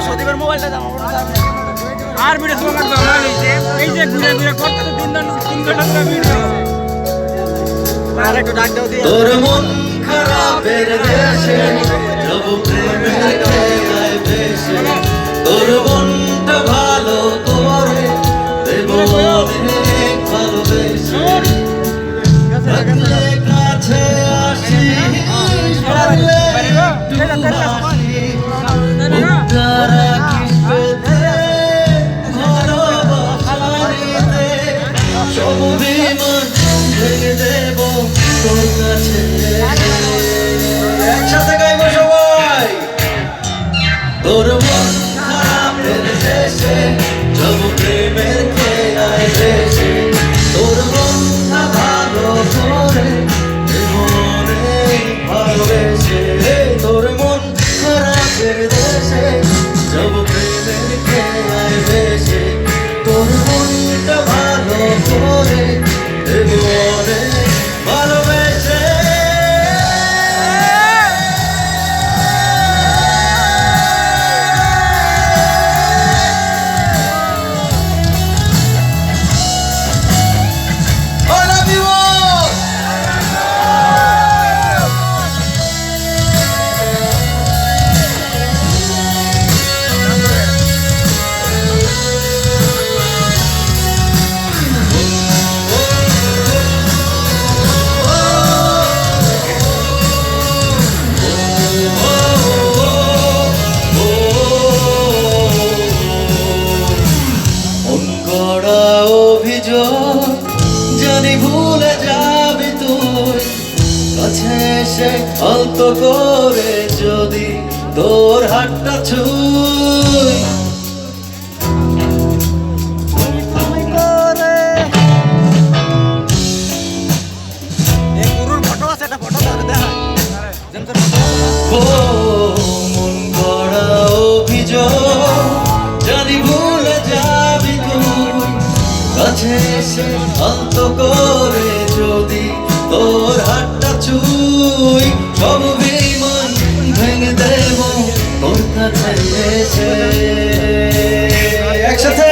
সদীপের মোবাইলটা দাম আর ভিডিও তোমার জমা হয়েছে এই যে ঘুরে ঘুরে করতে তো 3 ঘন্টা ধরে ভিডিও আর একটু ডাক দাও দিয়ে তোর মন খারাপের দেশে সব প্রেমের খেলায় ভেসে তোর মনটা ভালো করে দেব অনেক ভালোবেসে রাখলে কাছে আসি রাখলে একটু হাসি মুখটা রাখিস বেঁধে ভালোবাসারিতে সব বিমান ভেঙে দেব তোর কাছে একসাথে গাইবো সবাই তোর মন খারাপের দেশে সব প্রেমের খেলায় ভেসে তোর মনটা ভালো করে দেব অনেক ভালোবেসে তোর মন খারাপের দেশে সব প্রেমের খেলায় ভেসে তোর মনটা ভালো করে দেব অনেক ভালোবেসে I love you all! মন গড়া অভিযোগ জানি ভুলে যাবি তুই কাছে এসে আলতো করে যদি তোর হাতটা ছুই গুরুর ফটো আছে একটা ফটো ধরে দেখা ও মন গড়া অভিযোগ জানি ভুলে যাবি তুই কাছে এসে আলতো করে যদি তোর হাতটা ছুই সব বিমান ভেঙে দেব তোর কাছে এসে একসাথে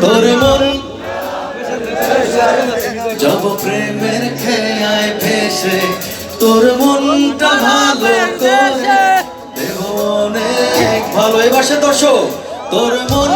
তোর মন যাব প্রেমের খেয়ায় ভেসে তোর মনটা ভালো করে দেব অনেক ভালো এবার সে দর্শক তোর মন